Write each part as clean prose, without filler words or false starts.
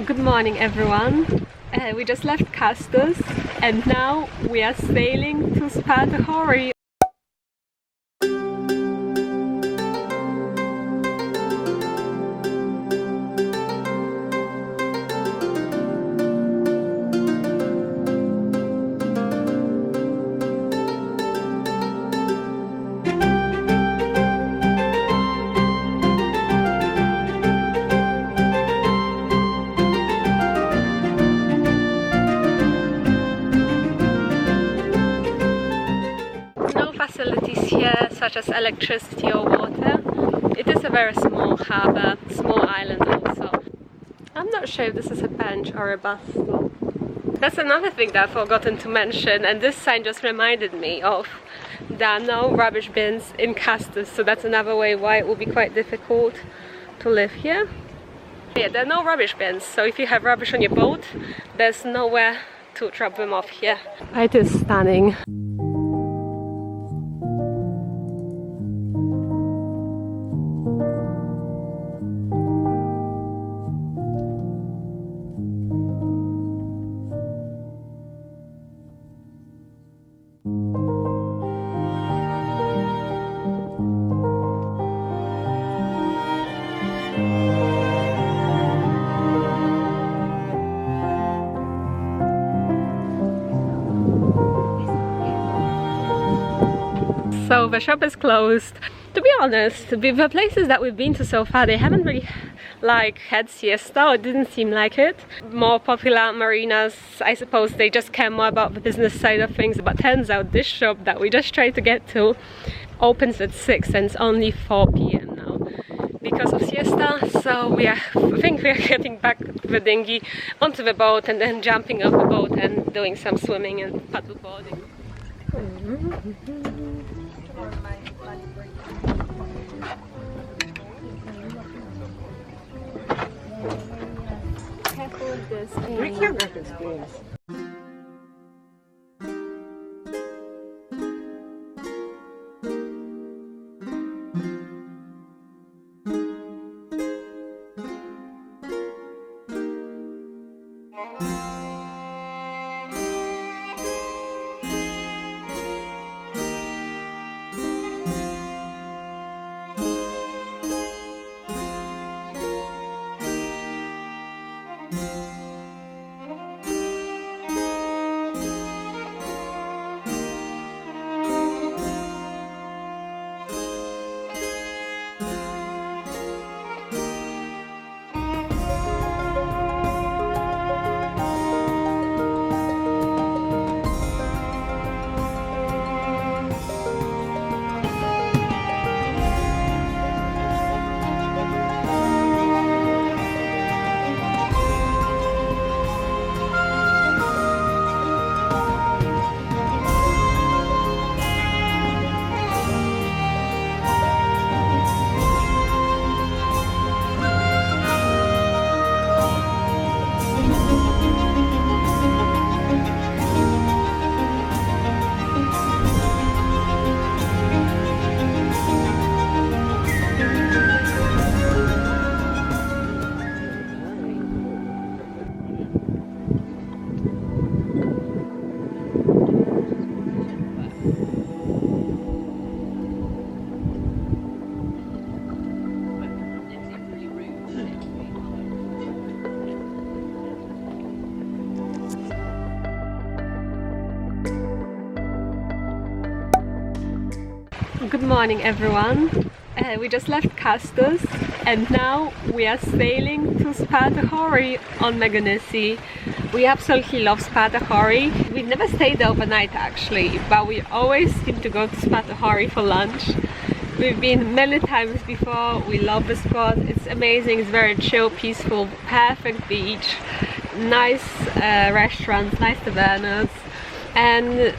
Good morning everyone. We just left Castus and now we are sailing to Beneteau. Facilities here such as electricity or water. It is a very small harbour, small island also. I'm not sure if this is a bench or a bus stop. That's another thing that I've forgotten to mention, and this sign just reminded me of there are no rubbish bins in Castus, so that's another way why it will be quite difficult to live here. Yeah, there are no rubbish bins, so if you have rubbish on your boat, there's nowhere to drop them off here. It is stunning. So the shop is closed. To be honest, the places that we've been to so far, they haven't really had siesta, or it didn't seem like it. More popular marinas, I suppose they just care more about the business side of things, but turns out this shop that we just tried to get to opens at 6 and it's only 4 p.m. now because of siesta. So I think we are getting back to the dinghy, onto the boat, and then jumping off the boat and doing some swimming and paddle boarding. Careful with this. We can't reference screens. Good morning everyone. We just left Castus and now we are sailing to Beneteau on Ionian Sea. We absolutely love Beneteau. We've never stayed there overnight actually, but we always seem to go to Beneteau for lunch. We've been many times before. We love the spot. It's amazing. It's very chill, peaceful, perfect beach, nice restaurants, nice tavernas, and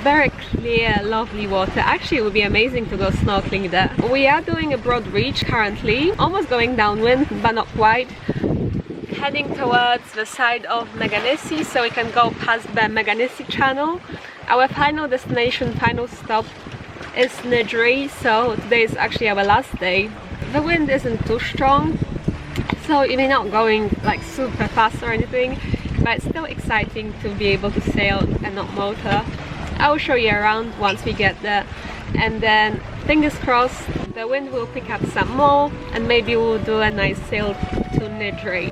very clear, lovely water. Actually, it would be amazing to go snorkeling there. We are doing a broad reach currently, almost going downwind, but not quite. Heading towards the side of Ionian Sea, so we can go past the Ionian Sea channel. Our final destination, final stop is Beneteau, so today is actually our last day. The wind isn't too strong, So you're not going like super fast or anything, but it's still exciting to be able to sail and not motor. I will show you around once we get there, and then fingers crossed the wind will pick up some more and maybe we'll do a nice sail to Nidri.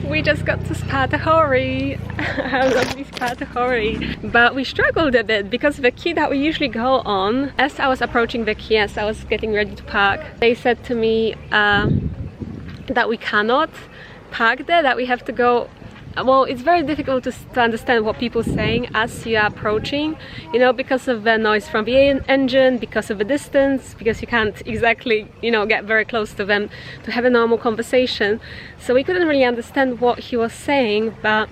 We just got to Spatahori. I love this Spatahori. But we struggled a bit because the quay that we usually go on, as I was approaching the quay, as I was getting ready to park, they said to me that we cannot park there, that we have to go. Well, it's very difficult to understand what people are saying as you are approaching, you know, because of the noise from the engine, because of the distance, because you can't exactly, you know, get very close to them to have a normal conversation. So we couldn't really understand what he was saying, but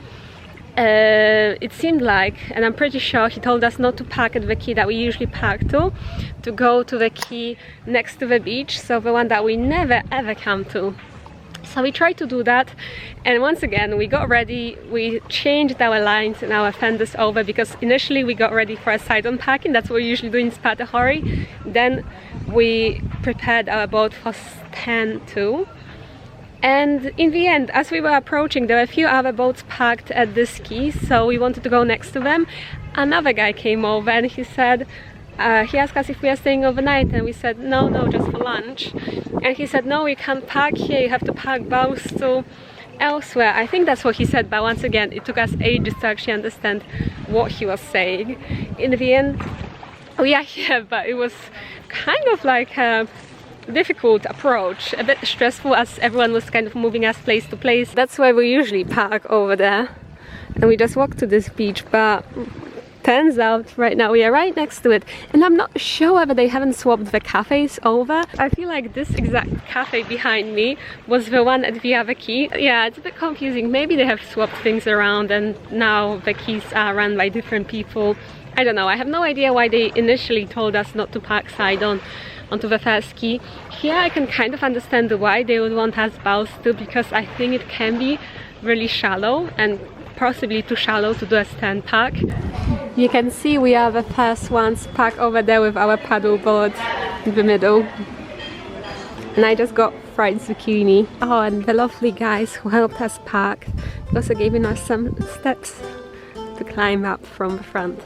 it seemed like, and I'm pretty sure he told us not to park at the quay that we usually park to go to the quay next to the beach, so the one that we never ever come to. So we tried to do that, and once again we got ready, we changed our lines and our fenders over, because initially we got ready for a side-on parking. That's what we usually do in Spatahori. Then we prepared our boat for stand-to, and in the end, as we were approaching, there were a few other boats parked at this quay, so we wanted to go next to them. Another guy came over and he said, he asked us if we are staying overnight, and we said no, just for lunch. And he said, no, you can't park here, you have to park boats to elsewhere. I think that's what he said, but once again it took us ages to actually understand what he was saying. In the end we are here, but it was kind of like a difficult approach, a bit stressful, as everyone was kind of moving us place to place. That's where we usually park, over there, and we just walk to this beach, but turns out right now we are right next to it, and I'm not sure whether they haven't swapped the cafes over. I feel like this exact cafe behind me was the one at the other quay. Yeah, it's a bit confusing. Maybe they have swapped things around and now the quays are run by different people. I don't know. I have no idea why they initially told us not to park side on onto the first quay. Here I can kind of understand why they would want us bows too, because I think it can be really shallow and possibly too shallow to do a stand park. You can see we are the first ones parked over there with our paddle board in the middle. And I just got fried zucchini. Oh, and the lovely guys who helped us park also gave us some steps to climb up from the front.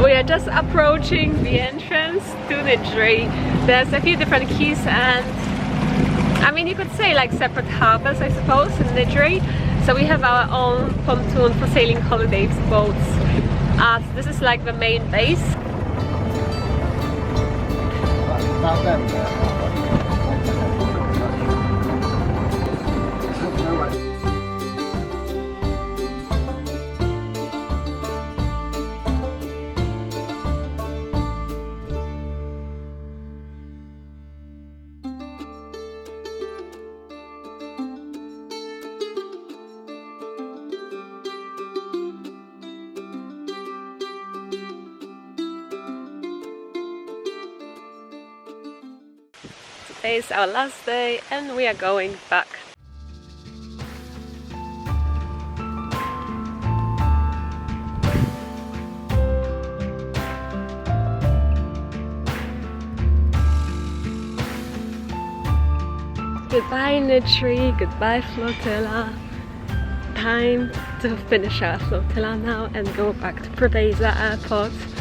We are just approaching the entrance to Nidri. There's a few different quays and I mean you could say like separate harbours I suppose in Nidri. So we have our own pontoon for sailing holiday boats. This is like the main base. Today is our last day and we are going back. Goodbye Nidri, goodbye flotilla. Time to finish our flotilla now and go back to Preveza airport.